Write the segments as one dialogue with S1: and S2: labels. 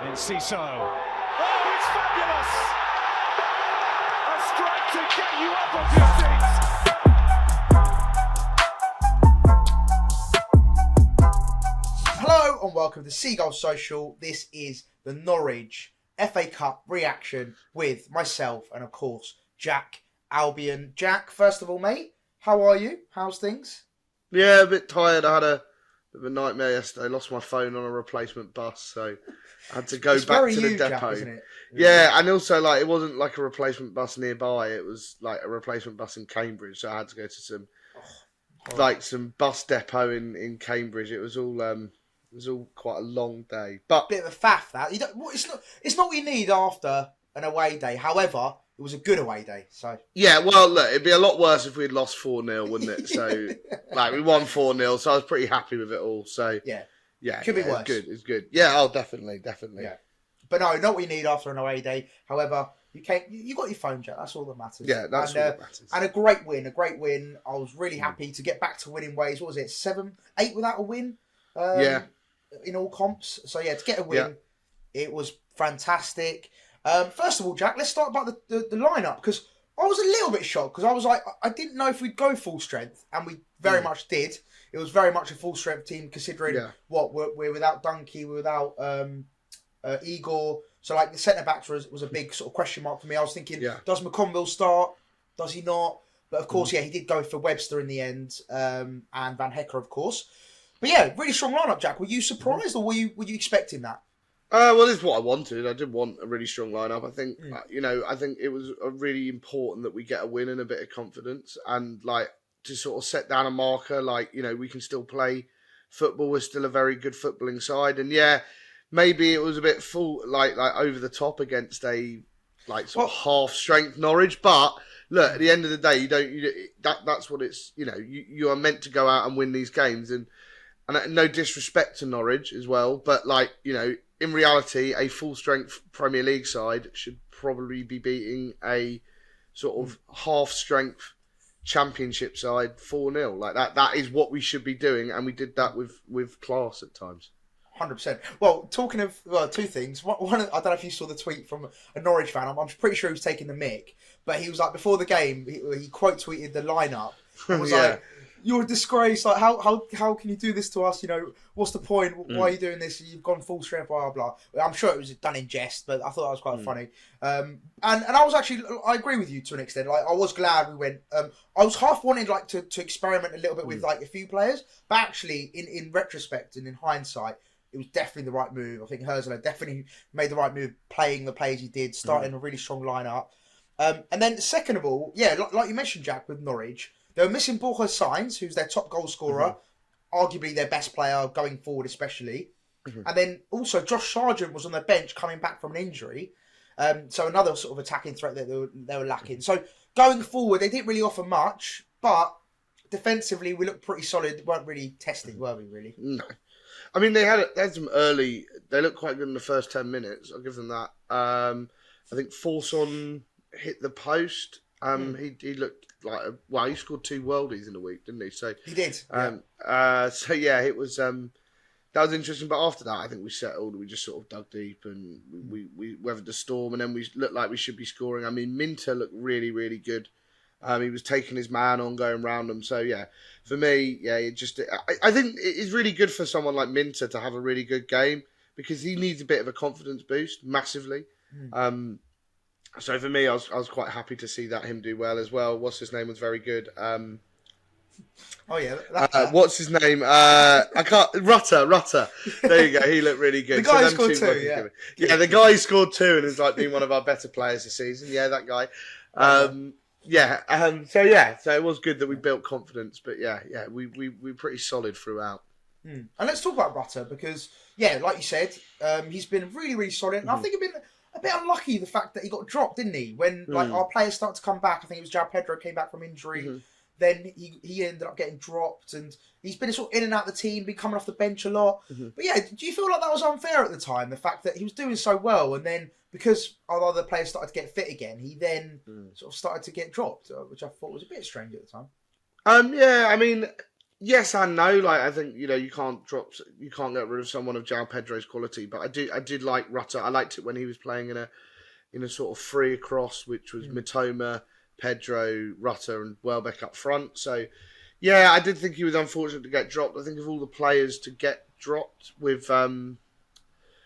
S1: in Ciso. Oh, it's fabulous! A strike to get you up off your seats.
S2: Hello and welcome to Seagulls Social. This is the Norwich FA Cup reaction with myself and, of course, Jack Albion. Jack, first of all, mate, how are you? How's things?
S3: Yeah, a bit tired. I had a bit of a nightmare yesterday. Lost my phone on a replacement bus, so I had to go back to the depot.
S2: Jack, isn't it?
S3: Yeah, and also it wasn't like a replacement bus nearby. It was like a replacement bus in Cambridge, so I had to go to some some bus depot in Cambridge. It was all quite a long day, but
S2: Bit of a faff that. It's not what you need after an away day. However, it was a good away day. So
S3: yeah, well, look, it'd be a lot worse if we'd lost 4-0, wouldn't it? So we won 4-0, so I was pretty happy with it all. So
S2: yeah,
S3: could be worse. It's good. Yeah, definitely.
S2: Yeah. But no, not what you need after an away day. However, you got your phone, Jack. That's all that matters.
S3: Yeah, that's all that matters.
S2: And a great win. I was really happy to get back to winning ways. What was it? 7-8 without a win. In all comps. So yeah, to get a win, it was fantastic. First of all, Jack, let's start about the lineup, because I was a little bit shocked, because I was like, I didn't know if we'd go full strength, and we very much did. It was very much a full strength team, considering what we're without Dunkey, we're without Igor. So like the centre backs was a big sort of question mark for me. I was thinking, does McConville start? Does he not? But of course, he did go for Webster in the end, and Van Hecker, of course. But yeah, really strong lineup, Jack. Were you surprised, or were you expecting that?
S3: Well, it's what I wanted. I did want a really strong lineup. I think, I think it was really important that we get a win and a bit of confidence, and to sort of set down a marker. We can still play football. We're still a very good footballing side, and maybe it was a bit full, over the top against a sort of half strength Norwich. But look, at the end of the day, that's what it's. You are meant to go out and win these games, and no disrespect to Norwich as well, but in reality, a full-strength Premier League side should probably be beating a sort of half-strength Championship side 4-0. That is what we should be doing, and we did that with class at times.
S2: 100%. Well, talking of two things. One, I don't know if you saw the tweet from a Norwich fan. I'm pretty sure he was taking the mick, but he was like, before the game, he quote tweeted the lineup. And was like, "You're a disgrace. Like, how can you do this to us? What's the point? Why are you doing this? You've gone full strength, blah, blah, blah." I'm sure it was done in jest, but I thought that was quite funny. And I was actually, I agree with you to an extent. I was glad we went. I was half wanting to experiment a little bit with a few players, but actually, in retrospect and in hindsight, it was definitely the right move. I think Herzler definitely made the right move, playing the players he did, starting a really strong lineup. And then second of all, like you mentioned, Jack, with Norwich, they were missing Borja Sainz, who's their top goal scorer, arguably their best player going forward, especially. And then also Josh Sargent was on the bench coming back from an injury. So another sort of attacking threat that they were lacking. So going forward, they didn't really offer much, but defensively we looked pretty solid. We weren't really tested, were we, really?
S3: No. I mean, they had some early... They looked quite good in the first 10 minutes. I'll give them that. I think Forson hit the post. He looked he scored 2 worldies in a week, didn't he? So
S2: he did.
S3: It was that was interesting. But after that, I think we settled. We just sort of dug deep and we weathered the storm, and then we looked like we should be scoring. I mean, Minter looked really, really good. He was taking his man on, going round them. So for me, I think it's really good for someone like Minter to have a really good game, because he needs a bit of a confidence boost, massively. So for me, I was quite happy to see him do well as well. What's his name was very good. What's his name? I can't. Rutter. There you go. He looked really good.
S2: The guy who scored 2.
S3: Yeah, the guy who scored 2 and has been one of our better players this season. Yeah, that guy. So it was good that we built confidence. But we pretty solid throughout.
S2: And let's talk about Rutter, because like you said, he's been really, really solid. And I think he's been a bit unlucky, the fact that he got dropped, didn't he? When our players started to come back, I think it was Joao Pedro came back from injury. Then he ended up getting dropped, and he's been sort of in and out of the team, been coming off the bench a lot. But do you feel like that was unfair at the time? The fact that he was doing so well, and then because our other players started to get fit again, he then sort of started to get dropped, which I thought was a bit strange at the time.
S3: I mean, Yes and no. Like I think you can't get rid of someone of Joao Pedro's quality. But I did like Rutter. I liked it when he was playing in a sort of free across, which was Mitoma, Pedro, Rutter, and Welbeck up front. So yeah, I did think he was unfortunate to get dropped. I think of all the players to get dropped with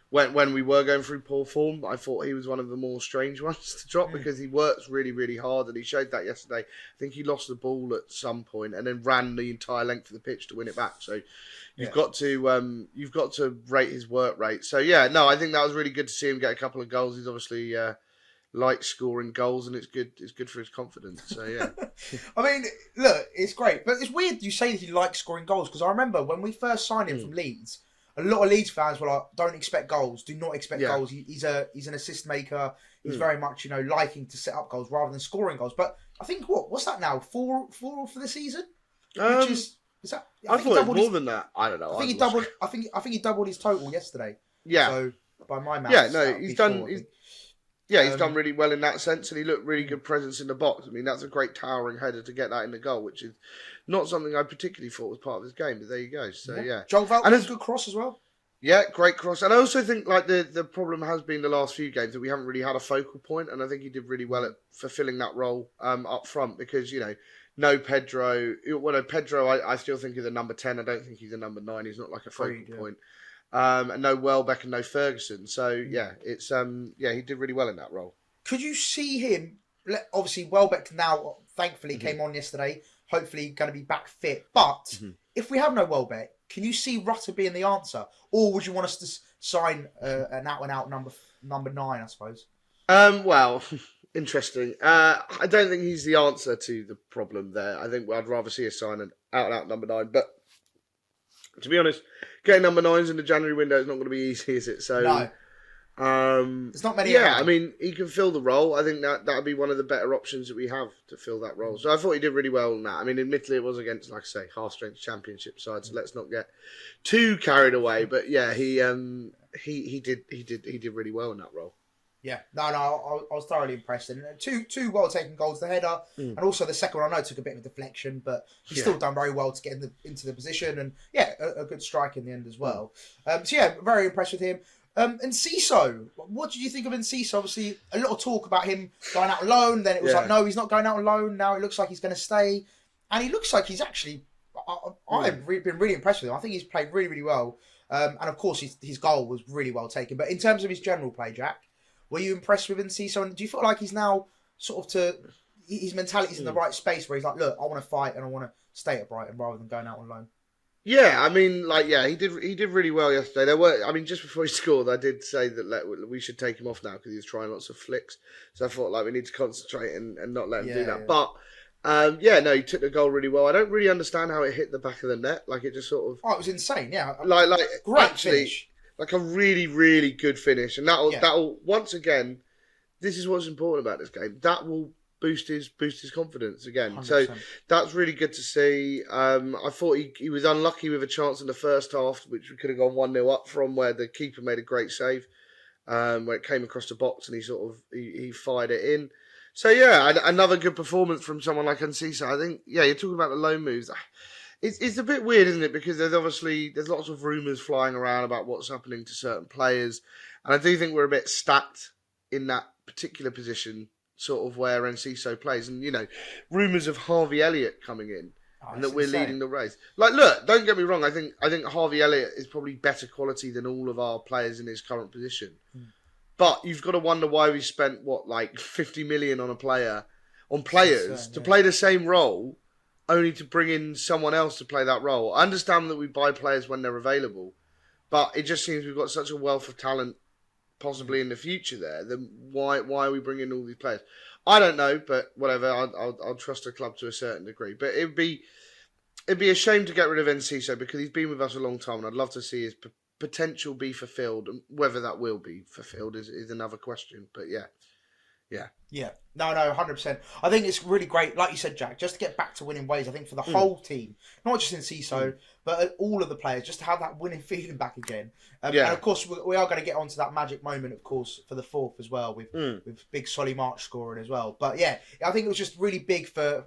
S3: when we were going through poor form, I thought he was one of the more strange ones to drop because he works really, really hard, and he showed that yesterday. I think he lost the ball at some point and then ran the entire length of the pitch to win it back. So you've got to rate his work rate. So yeah, no, I think that was really good to see him get a couple of goals. He's obviously likes scoring goals, and it's good for his confidence. So yeah.
S2: I mean, look, it's great, but it's weird you say that he likes scoring goals because I remember when we first signed him from Leeds. A lot of Leeds fans were like, "Don't expect goals. Do not expect goals. He's an assist maker. He's very much liking to set up goals rather than scoring goals." But I think what's that now? Four for the season, which is that?
S3: I thought it was more than that. I don't know.
S2: I think he doubled. I think he doubled his total yesterday.
S3: Yeah.
S2: So by my maths,
S3: yeah, no, he's done. He's done really well in that sense, and he looked really good presence in the box. I mean, that's a great towering header to get that in the goal, which is not something I particularly thought was part of his game. But there you go. So yeah,
S2: Joel Veltman's a good cross as well.
S3: Yeah, great cross. And I also think like the problem has been the last few games that we haven't really had a focal point, and I think he did really well at fulfilling that role up front because no Pedro. Well, no, Pedro I still think is a number 10. I don't think he's a number 9. He's not like a focal point. And no Welbeck and no Ferguson. So yeah, it's he did really well in that role.
S2: Could you see him? Obviously, Welbeck now thankfully came on yesterday. Hopefully, going to be back fit. But if we have no Welbeck, can you see Rutter being the answer, or would you want us to sign an out-and-out number 9? I suppose.
S3: Well, interesting. I don't think he's the answer to the problem there. I think I'd rather see us sign an out-and-out number 9. But to be honest, getting number 9s in the January window is not going to be easy, is it? So,
S2: no. There's not many.
S3: Yeah, I mean, he can fill the role. I think that would be one of the better options that we have to fill that role. So I thought he did really well in that. I mean, admittedly, it was against, like I say, half-strength championship side. So let's not get too carried away. But yeah, he did really well in that role.
S2: Yeah, no, I was thoroughly impressed. And two well-taken goals, the header, and also the second one, I know took a bit of a deflection, but he's still done very well to get into the position. And yeah, a good strike in the end as well. So yeah, very impressed with him. And Ciso, what did you think of Ciso? Obviously, a lot of talk about him going out on loan. Then it was like, no, he's not going out on loan. Now it looks like he's going to stay. And he looks like he's actually... I've been really impressed with him. I think he's played really, really well. And of course, his goal was really well taken. But in terms of his general play, Jack, were you impressed with Ciso? And do you feel like he's now sort of his mentality's in the right space where he's like, look, I want to fight and I want to stay at Brighton rather than going out on loan?
S3: Yeah, I mean, he did really well yesterday. Just before he scored, I did say that we should take him off now because he was trying lots of flicks. So I thought we need to concentrate and not let him do that. Yeah. But he took the goal really well. I don't really understand how it hit the back of the net. Like it just sort of.
S2: Oh, it was insane. Yeah,
S3: great finish. Like a really, really good finish, and that'll once again. This is what's important about this game. That will boost his confidence again. 100%. So that's really good to see. I thought he was unlucky with a chance in the first half, which we could have gone 1-0 up from, where the keeper made a great save, where it came across the box and he fired it in. So yeah, another good performance from someone like Enciso. I think you're talking about the loan moves. It's a bit weird, isn't it? Because there's lots of rumours flying around about what's happening to certain players, and I do think we're a bit stacked in that particular position, sort of where Enciso plays, and rumours of Harvey Elliott coming in, and that we're leading the race. Like, look, don't get me wrong. I think Harvey Elliott is probably better quality than all of our players in his current position, but you've got to wonder why we spent 50 million on players to play the same role. Only to bring in someone else to play that role. I understand that we buy players when they're available, but it just seems we've got such a wealth of talent possibly in the future there. Then why are we bringing all these players? I don't know, but whatever. I'll trust the club to a certain degree. But it'd be a shame to get rid of Enciso because he's been with us a long time, and I'd love to see his potential be fulfilled. And whether that will be fulfilled is another question. But yeah.
S2: No, 100%. I think it's really great, like you said, Jack, just to get back to winning ways. I think for the whole team, not just in Ciso, but all of the players, just to have that winning feeling back again. And of course, we are going to get onto that magic moment, of course, for the 4th as well, with big Solly March scoring as well. But yeah, I think it was just really big for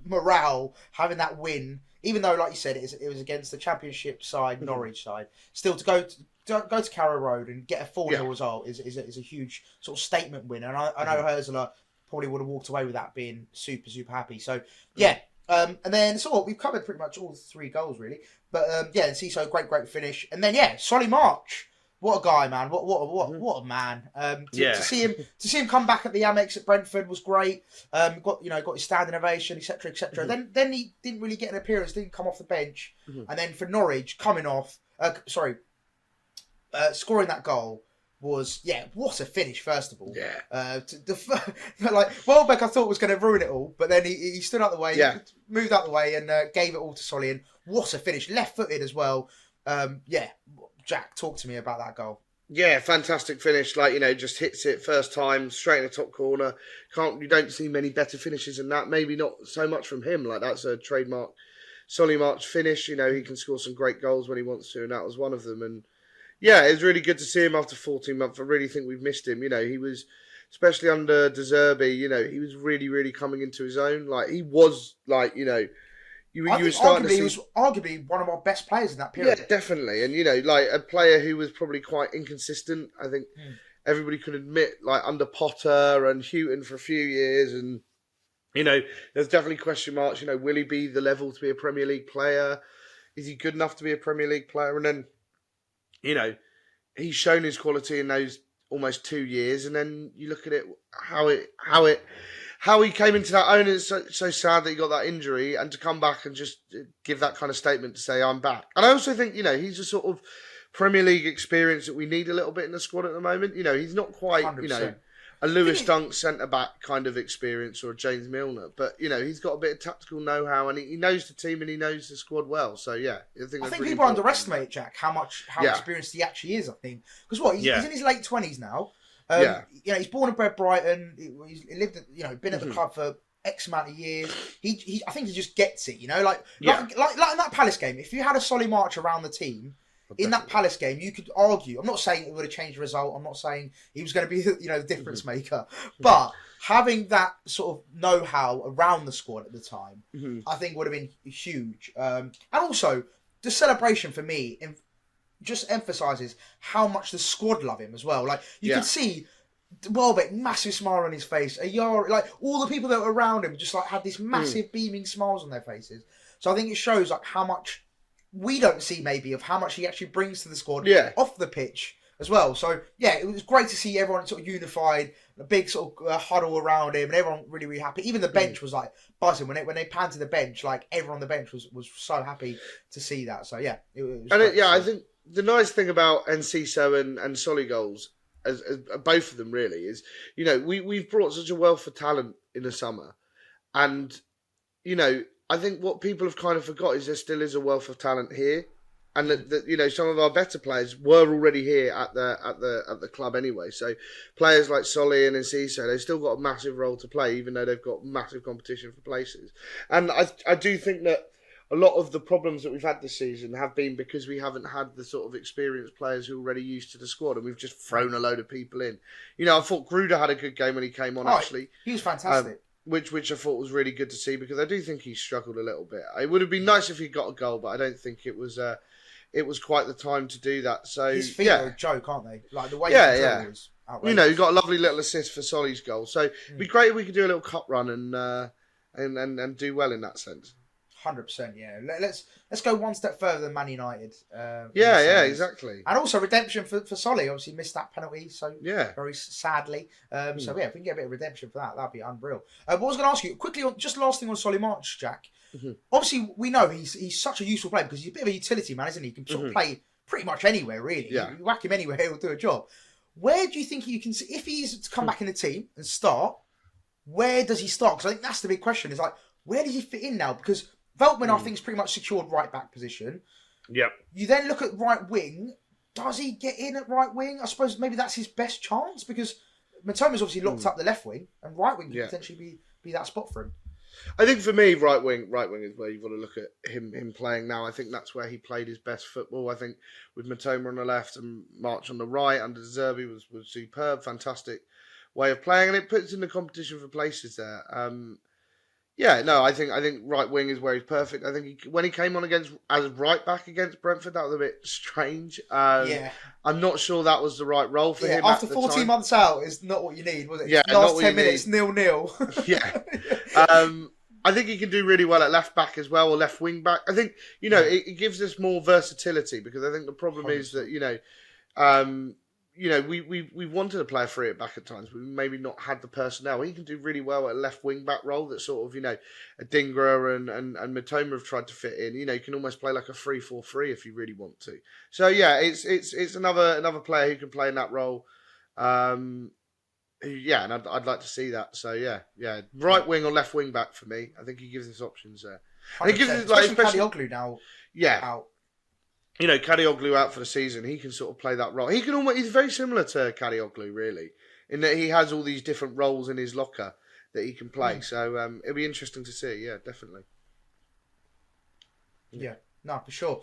S2: morale, having that win, even though, like you said, it was against the Championship side, Norwich side, still to go to Carrow Road and get a 4-0 result is a huge sort of statement win. And I know Hurzeler probably would have walked away with that being super, super happy. So, yeah. And then, we've covered pretty much all 3 goals, really. But, and Ciso, great finish. And then, Solly March. What a guy, man! What a man! To see him come back at the Amex at Brentford was great. Got his standing ovation, etc., etc. Then he didn't really get an appearance. Didn't come off the bench, and then for Norwich coming off, scoring that goal was what a finish! First of all, Welbeck I thought was going to ruin it all, but then he stood out the way, moved out the way, and gave it all to Solly. And what a finish! Left-footed as well. Jack, talk to me about that goal.
S3: Yeah, fantastic finish. Just hits it first time, straight in the top corner. You don't see many better finishes than that. Maybe not so much from him. That's a trademark Solly March finish. He can score some great goals when he wants to, and that was one of them. And yeah, it was really good to see him after 14 months. I really think we've missed him. He was, especially under De Zerbi, he was really, really coming into his own. He was You were starting to see...
S2: He was arguably one of our best players in that period.
S3: Yeah, definitely. And, a player who was probably quite inconsistent. I think everybody could admit, under Potter and Houghton for a few years. And, there's definitely question marks. Will he be the level to be a Premier League player? Is he good enough to be a Premier League player? And then, he's shown his quality in those almost 2 years. And then you look at it, how he came into that own, and it's so sad that he got that injury, and to come back and just give that kind of statement to say, I'm back. And I also think, he's a sort of Premier League experience that we need a little bit in the squad at the moment. He's not quite, 100%. A Lewis Dunk centre-back kind of experience or a James Milner, but, he's got a bit of tactical know-how, and he knows the team and he knows the squad well. So, yeah. I think
S2: really people underestimate, Jack, how experienced he actually is, I think. Because he's in his late 20s now. He's born and bred Brighton. He lived, been at the club for X amount of years. I think he just gets it. Like in that Palace game, if you had a Solly March around the team in that Palace game, you could argue. I'm not saying it would have changed the result. I'm not saying he was going to be, the difference maker. But having that sort of know-how around the squad at the time, I think would have been huge. And also the celebration for me just emphasises how much the squad love him as well. You can see Welbeck, massive smile on his face. Ayara, all the people that were around him just had this massive beaming smiles on their faces. So I think it shows how much we don't see maybe of how much he actually brings to the squad off the pitch as well. So it was great to see everyone sort of unified, a big sort of huddle around him, and everyone really, really happy. Even the bench was buzzing when they panned to the bench. Everyone on the bench was so happy to see that. So it was
S3: I think the nice thing about Enciso and Solly goals, as both of them really, is we've brought such a wealth of talent in the summer, and I think what people have kind of forgot is there still is a wealth of talent here, and that some of our better players were already here at the club anyway. So players like Solly and Enciso, they've still got a massive role to play, even though they've got massive competition for places. And I do think that a lot of the problems that we've had this season have been because we haven't had the sort of experienced players who are already used to the squad, and we've just thrown a load of people in. I thought Gruder had a good game when he came on, actually.
S2: He was fantastic.
S3: Which I thought was really good to see, because I do think he struggled a little bit. It would have been nice if he got a goal, but I don't think it was quite the time to do that. So
S2: his feet are a joke, aren't they? The way he was outrageous.
S3: He got a lovely little assist for Solly's goal. So it'd be great if we could do a little cup run and do well in that sense.
S2: 100%, yeah. Let's go one step further than Man United.
S3: Exactly.
S2: And also redemption for Solly. Obviously missed that penalty, so very sadly. So if we can get a bit of redemption for that, that'd be unreal. What I was going to ask you quickly, just last thing on Solly March, Jack. Obviously, we know he's such a useful player because he's a bit of a utility man, isn't he? He can sort of play pretty much anywhere, really. Yeah. You whack him anywhere, he'll do a job. Where do you think you can see, if he's to come back in the team and start, where does he start? Because I think that's the big question. Is where does he fit in now? Because Veltman, I think, is pretty much secured right back position.
S3: Yep.
S2: You then look at right wing. Does he get in at right wing? I suppose maybe that's his best chance, because Matoma's obviously locked up the left wing, and right wing could potentially be that spot for him.
S3: I think for me, right wing is where you've got to look at him playing now. I think that's where he played his best football. I think with Matoma on the left and March on the right under Zerbi was superb, fantastic way of playing, and it puts in the competition for places there. Yeah, no, I think right wing is where he's perfect. I think when he came on as right back against Brentford, that was a bit strange.
S2: Yeah.
S3: I'm not sure that was the right role for him
S2: After
S3: at the
S2: 14
S3: time.
S2: months out is not what you need, was it?
S3: Yeah, not
S2: Last
S3: what
S2: 10
S3: you
S2: minutes,
S3: need.
S2: 0-0.
S3: Yeah. I think he can do really well at left back as well, or left wing back. I think, it gives us more versatility, because I think the problem is that, we wanted to play a free at back at times, but we maybe not had the personnel. He can do really well at a left wing back role that sort of, a Dingra and Matoma have tried to fit in. You can almost play like a 3-4-3 if you really want to. So yeah, it's another player who can play in that role. And I'd like to see that. So yeah, right wing or left wing back for me. I think he gives us options there. I think gives us
S2: especially Kadioglu now.
S3: Yeah,
S2: out.
S3: Kadioglu out for the season. He can sort of play that role. He's very similar to Kadioglu, really, in that he has all these different roles in his locker that he can play. So it'll be interesting to see. Yeah, definitely.
S2: Yeah, no, for sure.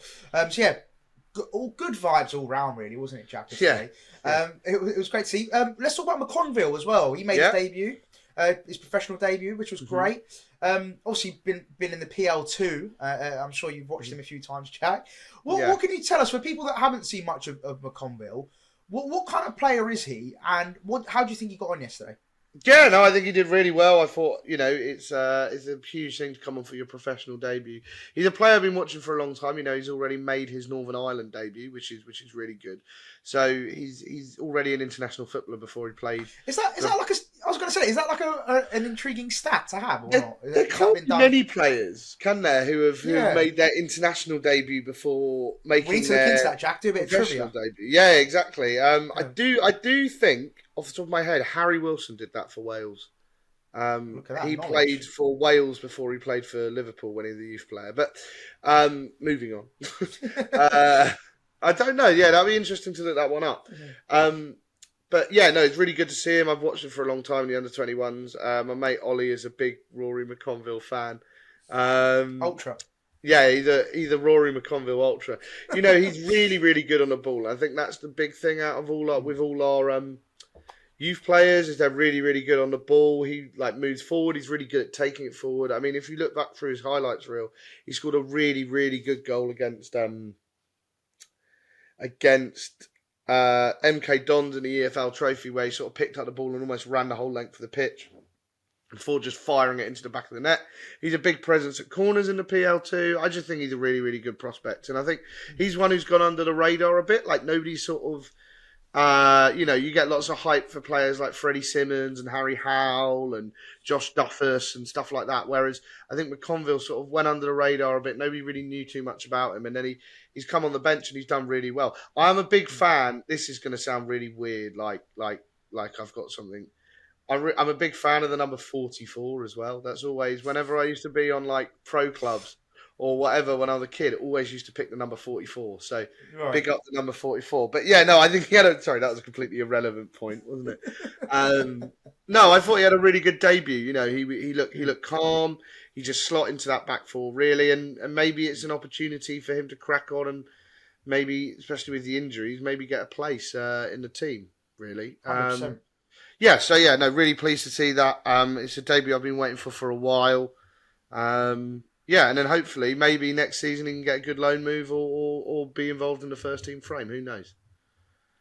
S2: All good vibes all round, really, wasn't it, Jack?
S3: Yeah.
S2: It was great to see. Let's talk about McConville as well. He made his debut, his professional debut, which was great. Obviously, been in the PL2. I'm sure you've watched him a few times, Jack. What can you tell us for people that haven't seen much of McConville? What kind of player is he, and how do you think he got on yesterday?
S3: Yeah, no, I think he did really well. I thought, it's a huge thing to come on for your professional debut. He's a player I've been watching for a long time. He's already made his Northern Ireland debut, which is really good. So he's already an international footballer before he played.
S2: Is that like I was going to say, is that like an intriguing stat to have or not?
S3: There can't be many players, can there, who have made their international debut before making
S2: we need to look into that, Jack. Do a bit of trivia.
S3: Debut. Yeah, exactly. I do think, off the top of my head, Harry Wilson did that for Wales. He played for Wales before he played for Liverpool when he was a youth player. But moving on. I don't know. Yeah, that'd be interesting to look that one up. But yeah, no, it's really good to see him. I've watched him for a long time in the under-21s. My mate Ollie is a big Rory McConville fan.
S2: Ultra.
S3: Yeah, he's a Rory McConville ultra. He's really, really good on the ball. I think that's the big thing out of with all our youth players, is they're really, really good on the ball. He moves forward. He's really good at taking it forward. I mean, if you look back through his highlights reel, he scored a really, really good goal against MK Dons in the EFL Trophy, where he sort of picked up the ball and almost ran the whole length of the pitch before just firing it into the back of the net. He's a big presence at corners in the PL2. I just think he's a really, really good prospect. And I think he's one who's gone under the radar a bit. Nobody's sort of, you get lots of hype for players like Freddie Simmons and Harry Howell and Josh Duffus and stuff like that. Whereas I think McConville sort of went under the radar a bit. Nobody really knew too much about him. And then he's come on the bench and he's done really well. I'm a big fan. This is going to sound really weird, like I've got something. I'm a big fan of the number 44 as well. That's always, whenever I used to be on pro clubs or whatever when I was a kid, always used to pick the number 44. So big up the number 44. But yeah, no, I think he had sorry, that was a completely irrelevant point, wasn't it? No, I thought he had a really good debut. He looked calm. He just slot into that back four really, and maybe it's an opportunity for him to crack on and maybe, especially with the injuries, maybe get a place in the team. Really.
S2: 100%.
S3: Really pleased to see that. It's a debut I've been waiting for a while. And then hopefully maybe next season he can get a good loan move or be involved in the first team frame. Who knows?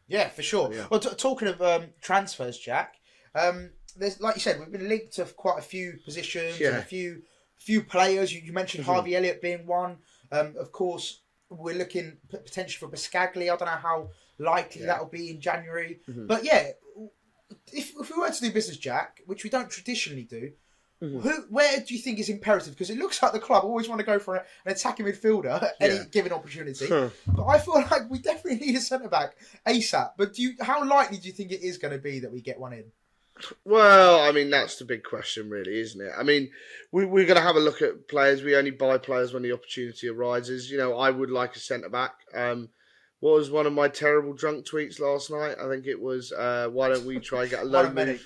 S3: Yeah,
S2: for sure. Yeah. Well, talking of transfers, Jack, there's, like you said, we've been linked to quite a few positions and a few players. You mentioned Harvey Elliott being one. Of course, we're looking potentially for Biscagli. I don't know how likely that will be in January. But yeah, if we were to do business, Jack, which we don't traditionally do, where do you think is imperative? Because it looks like the club always want to go for an attacking midfielder at any given opportunity. But I feel like we definitely need a centre-back ASAP. But how likely do you think it is going to be that we get one in?
S3: Well, I mean, that's the big question, really, isn't it? I mean, we're going to have a look at players. We only buy players when the opportunity arises. I would like a centre-back. What was one of my terrible drunk tweets last night? I think it was, why don't we try and get a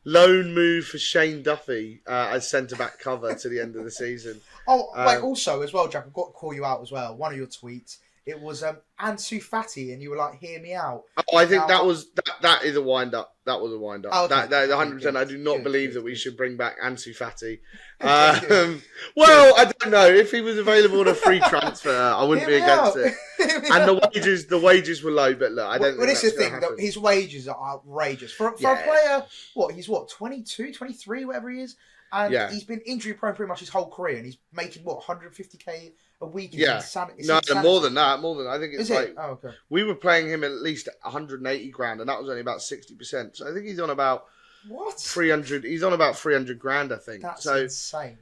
S3: loan move for Shane Duffy as centre-back cover to the end of the season.
S2: Oh, wait, also as well, Jack, I've got to call you out as well. One of your tweets It was Ansu Fati, and you were like, "Hear me out."
S3: Oh, I think
S2: Now,
S3: that is a wind up. That was a wind up.
S2: Oh, okay.
S3: That
S2: Okay,
S3: 100%.
S2: good.
S3: I do not
S2: Good,
S3: believe
S2: good,
S3: that we
S2: good.
S3: should bring back Ansu Fati.
S2: Good.
S3: Well, I don't know if he was available on a free transfer. I wouldn't be
S2: Hear me
S3: against
S2: out.
S3: it.
S2: Hear me
S3: And
S2: out.
S3: the wages were low, but look, I don't
S2: Well,
S3: think
S2: this is
S3: that's
S2: the
S3: going
S2: thing.
S3: to happen.
S2: His wages are outrageous for a
S3: Yeah.
S2: player. He's 22, 23, whatever he is, and
S3: Yeah.
S2: he's been injury prone pretty much his whole career, and he's making 150k a week. It's
S3: Yeah.
S2: it's
S3: No,
S2: insanity.
S3: more than that. More than I think it's
S2: Is
S3: like
S2: it? Oh, okay.
S3: we were playing him at least 180 grand, and that was only about 60%. So I think he's on about
S2: What?
S3: 300. He's on about 300 grand, I think.
S2: That's
S3: so
S2: insane.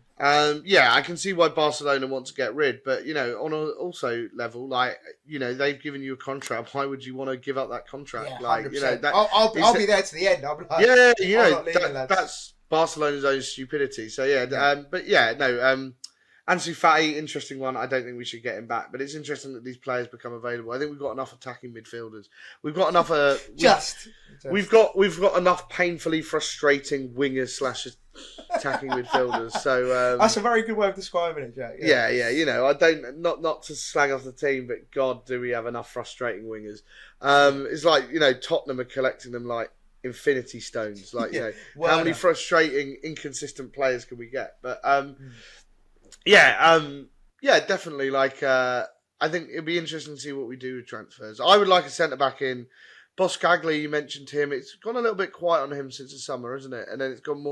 S3: yeah, I can see why Barcelona want to get rid, but on a also level, like they've given you a contract. Why would you want to give up that contract?
S2: Yeah,
S3: like
S2: 100%.
S3: that.
S2: I'll be there to the end. I'll be like,
S3: Yeah,
S2: I'm not leaving, lads.
S3: that's Barcelona's own stupidity. So yeah,
S2: Yeah.
S3: but yeah, no. Ansu Fati, interesting one. I don't think we should get him back, but it's interesting that these players become available. I think we've got enough attacking midfielders. We've got enough. We've got enough painfully frustrating wingers / attacking midfielders. So
S2: That's a very good way of describing it, Jack.
S3: yeah. I don't not to slag off the team, but God, do we have enough frustrating wingers? It's like Tottenham are collecting them like infinity stones. Like how many frustrating, inconsistent players can we get? But definitely. Like I think it'd be interesting to see what we do with transfers. I would like a centre back in. Boskagli, you mentioned him. It's gone a little bit quiet on him since the summer, isn't it? And then it's gone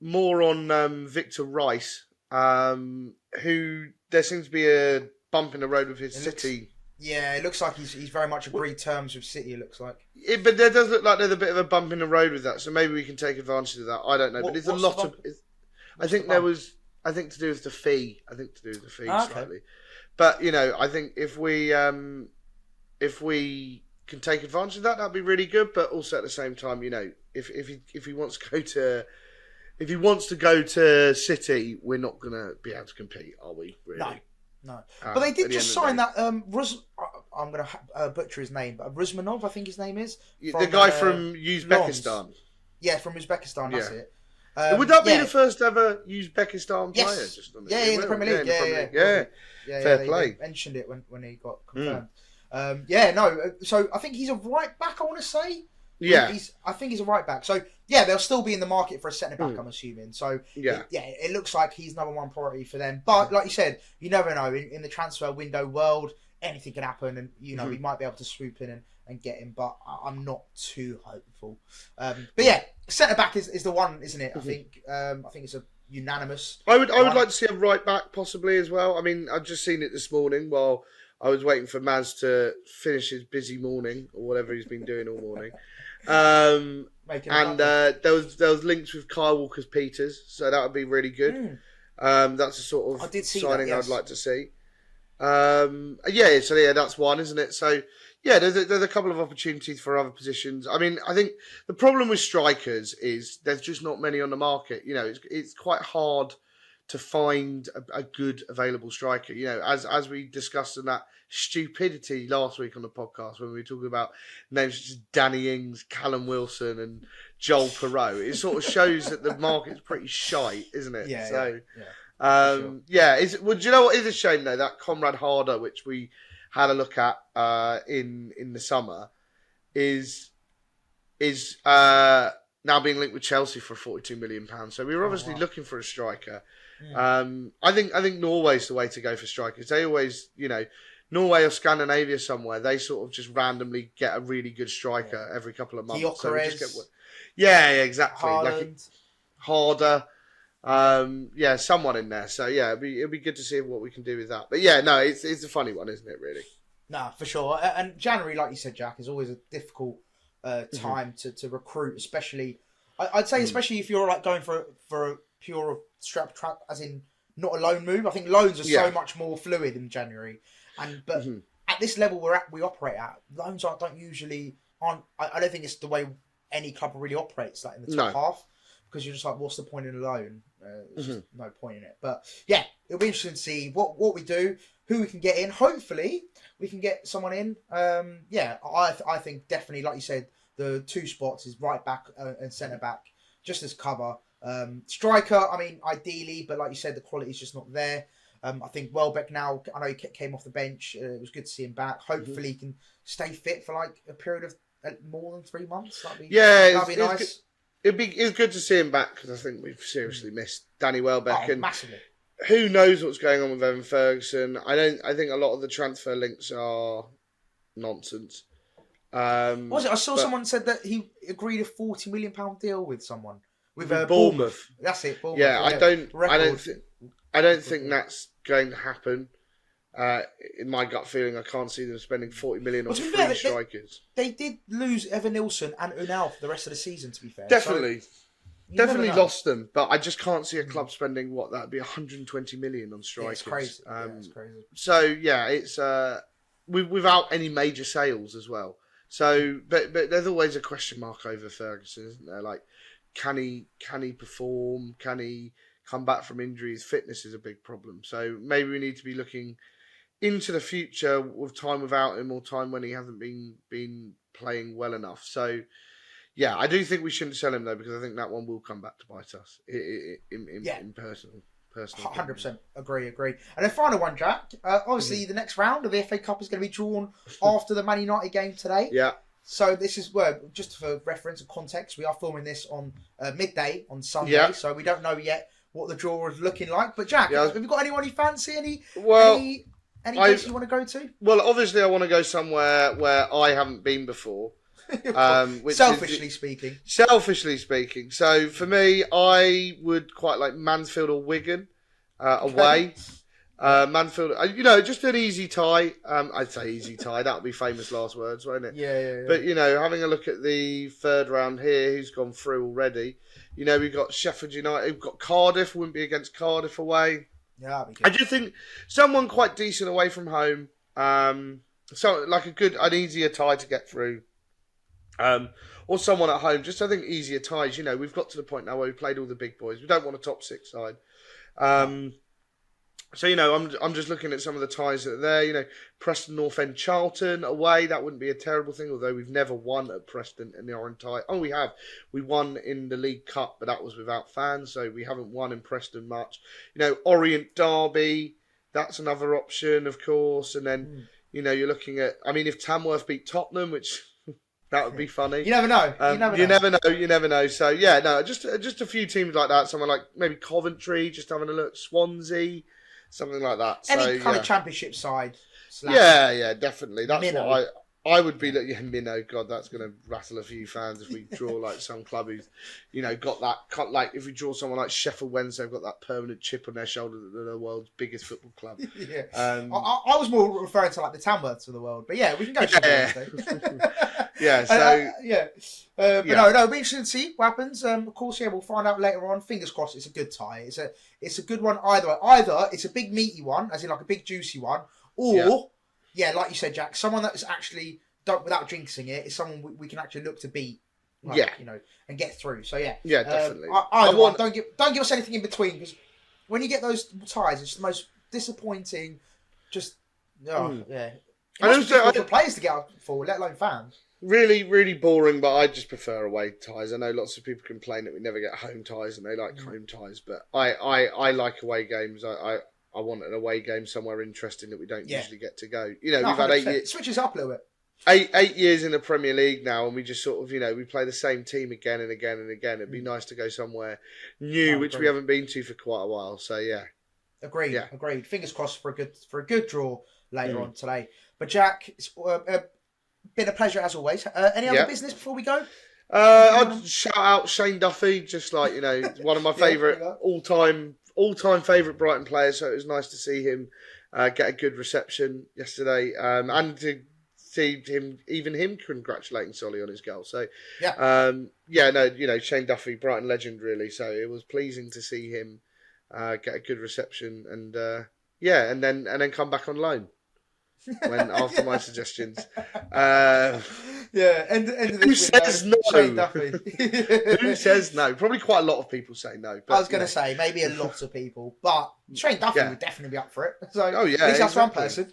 S3: more on Victor Rice, who there seems to be a bump in the road with his City.
S2: It looks like he's very much agreed terms with City. It looks like.
S3: But there does look like there's a bit of a bump in the road with that. So maybe we can take advantage of that. I don't know, but it's a lot of. I think there was. I think to do with the fee. Slightly. But I think if we can take advantage of that, that'd be really good. But also at the same time, if he wants to go to City, we're not gonna be able to compete, are we? Really?
S2: No. But they did just sign that. I'm gonna butcher his name, but Rusmanov, I think his name is.
S3: The guy from Uzbekistan.
S2: Yeah, from Uzbekistan. That's it.
S3: Would that be the first ever Uzbekistan player?
S2: Yes.
S3: Just on
S2: in the Premier League.
S3: Fair play.
S2: They mentioned it when he got confirmed. So I think he's a right back. I want to say.
S3: Yeah.
S2: I think he's a right back. So they'll still be in the market for a centre back. I'm assuming. So it looks like he's number one priority for them. But like you said, you never know in the transfer window world. Anything can happen, and we might be able to swoop in and get him. But I'm not too hopeful. But centre back is the one, isn't it? I think it's a unanimous.
S3: I would like to see a right back possibly as well. I mean, I've just seen it this morning while I was waiting for Maz to finish his busy morning or whatever he's been doing all morning. There was links with Kyle Walker-Peters, so that would be really good. That's a sort of signing I'd like to see. That's one, isn't it? So there's a couple of opportunities for other positions. I mean, I think the problem with strikers is there's just not many on the market. It's quite hard to find a good available striker. As we discussed in that stupidity last week on the podcast when we were talking about names such as Danny Ings, Callum Wilson, and Joel Pedro, it sort of shows that the market's pretty shite, isn't it?
S2: Sure.
S3: Do you know what is a shame though? That Conrad Harder, which we had a look at in the summer, is now being linked with Chelsea for £42 million. So we were obviously looking for a striker. I think Norway's the way to go for strikers. They always, Norway or Scandinavia somewhere, they sort of just randomly get a really good striker every couple of months. So we just get exactly. Harder. Someone in there. So it'd be good to see what we can do with that. But it's a funny one, isn't it? Really.
S2: Nah, for sure. And January, like you said, Jack, is always a difficult time to recruit, especially. I'd say, especially if you're like going for a pure strap trap, as in not a loan move. I think loans are so much more fluid in January, but at this level we operate at, loans don't usually aren't. I don't think it's the way any club really operates, like in the top half, because you're just like, what's the point in a loan? There's just no point in it. But it'll be interesting to see what we do, who we can get in. Hopefully, we can get someone in. I think definitely, like you said, the two spots is right back and centre back, just as cover. Striker, I mean, ideally, but like you said, the quality is just not there. I think Welbeck now, I know he came off the bench. It was good to see him back. Hopefully he can stay fit for like a period of more than 3 months. That'd be nice.
S3: It's good to see him back because I think we've seriously missed Danny Welbeck. And
S2: massively.
S3: Who knows what's going on with Evan Ferguson? I think a lot of the transfer links are nonsense.
S2: Was it? I saw someone said that he agreed a £40 million deal with someone with
S3: Bournemouth.
S2: That's it. Bournemouth.
S3: Yeah, I don't think that's going to happen. In my gut feeling, I can't see them spending 40 million on three strikers.
S2: They did lose Evan Nilsson and Unal for the rest of the season. To be fair,
S3: definitely lost them. But I just can't see a club spending that'd be 120 million on strikers.
S2: Yeah, it's crazy.
S3: So yeah, it's without any major sales as well. So, but there's always a question mark over Ferguson, isn't there? Like, can he perform? Can he come back from injuries? Fitness is a big problem. So maybe we need to be looking into the future with time without him or time when he hasn't been playing well enough. So yeah, I do think we shouldn't sell him though, because I think that one will come back to bite us in personal.
S2: 100% agree. And then final one, Jack. Obviously, the next round of the FA Cup is going to be drawn after the Man United game today.
S3: Yeah.
S2: So this is just for reference and context, we are filming this on midday on Sunday.
S3: Yeah.
S2: So we don't know yet what the draw is looking like. But Jack, have you got anyone you fancy? Any place you want to go to?
S3: Well, obviously, I want to go somewhere where I haven't been before.
S2: Selfishly speaking.
S3: So for me, I would quite like Mansfield or Wigan away. Mansfield, just an easy tie. I'd say easy tie. That would be famous last words, won't it?
S2: Yeah.
S3: But having a look at the third round here, who's gone through already? We've got Sheffield United. We've got Cardiff. Wouldn't be against Cardiff away.
S2: Yeah, that'd be good.
S3: I do think someone quite decent away from home. So like an easier tie to get through. Or someone at home, just I think easier ties. We've got to the point now where we've played all the big boys. We don't want a top six side. So I'm just looking at some of the ties that are there. Preston North End Charlton away, that wouldn't be a terrible thing. Although we've never won at Preston in the Orange tie. Oh, we have. We won in the League Cup, but that was without fans, so we haven't won in Preston much. Orient Derby, that's another option, of course. And then you're looking at. I mean, if Tamworth beat Tottenham, which. That would be funny.
S2: You never know.
S3: You never know. So yeah, no, just a few teams like that. Someone like maybe Coventry, just having a look. Swansea, something like that.
S2: Any kind of championship side.
S3: Yeah, definitely. That's
S2: Minnow.
S3: what I would be like. Yeah, Minnow. God, that's going to rattle a few fans if we draw like some club who's, got that. Like if we draw someone like Sheffield Wednesday, they've got that permanent chip on their shoulder that they're the world's biggest football club.
S2: Yeah. I was more referring to like the Tamworths of the world, but yeah, we can go Sheffield Wednesday.
S3: Yeah, so
S2: but no, it'll be interesting to see what happens. Of course, we'll find out later on. Fingers crossed, it's a good tie. It's a good one either way. Either it's a big meaty one, as in like a big juicy one, or like you said, Jack, someone that is actually without jinxing it, is someone we can actually look to beat. Like, and get through. So yeah,
S3: definitely.
S2: Don't give us anything in between, because when you get those ties, it's the most disappointing. Just yeah. It's for players to get up for, let alone fans.
S3: Really, really boring, but I just prefer away ties. I know lots of people complain that we never get home ties and they like home ties, but I like away games. I want an away game somewhere interesting that we don't usually get to go. We've had 8 years.
S2: Switches up a little bit.
S3: 8 years in the Premier League now, and we just sort of, we play the same team again and again and again. It'd be nice to go somewhere new, which we haven't been to for quite a while. So yeah.
S2: Agreed. Fingers crossed for a good draw later on today. But Jack, it's been a pleasure as always. Any other business before we go?
S3: I'd shout out Shane Duffy, just like one of my favourite all-time favourite Brighton players. So it was nice to see him get a good reception yesterday, and to see him congratulating Solly on his goal. So Shane Duffy, Brighton legend, really. So it was pleasing to see him get a good reception, and and then come back on loan. After my suggestions.
S2: End of
S3: who says no?
S2: Shane Duffy.
S3: Who says no? Probably quite a lot of people say no. But,
S2: I was going to say, maybe a lot of people, but Shane Duffy would definitely be up for it. So
S3: at least
S2: that's one person.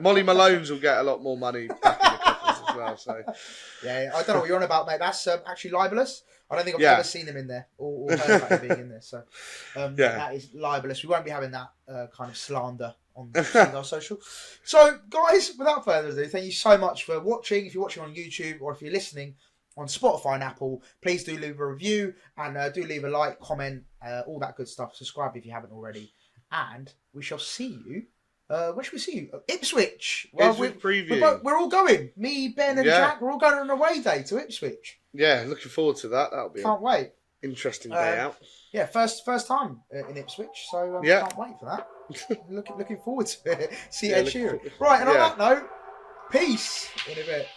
S3: Molly Malone's will get a lot more money back in the coffers as well. So
S2: Yeah, I don't know what you're on about, mate. That's actually libelous. I don't think I've
S3: Yeah.
S2: ever seen him in there or heard about him being in there. So
S3: Yeah.
S2: that is libelous. We won't be having that kind of slander on Seagulls Social. So, guys, without further ado, thank you so much for watching. If you're watching on YouTube or if you're listening on Spotify and Apple, please do leave a review and do leave a like, comment, all that good stuff. Subscribe if you haven't already. And we shall see you. Where should we see you? Ipswich. Well,
S3: Ipswich preview.
S2: we're all going. Me, Ben, and
S3: Yeah.
S2: Jack. We're all going on an away day to Ipswich.
S3: yeah, looking forward to that. That'll be
S2: Can't wait.
S3: an interesting day out.
S2: Yeah, first time in Ipswich, so
S3: Yeah.
S2: can't wait for that. looking forward to it. See
S3: Yeah,
S2: Ed
S3: looking
S2: Sheeran.
S3: forward-
S2: Right, and on
S3: Yeah.
S2: that note, peace in a bit.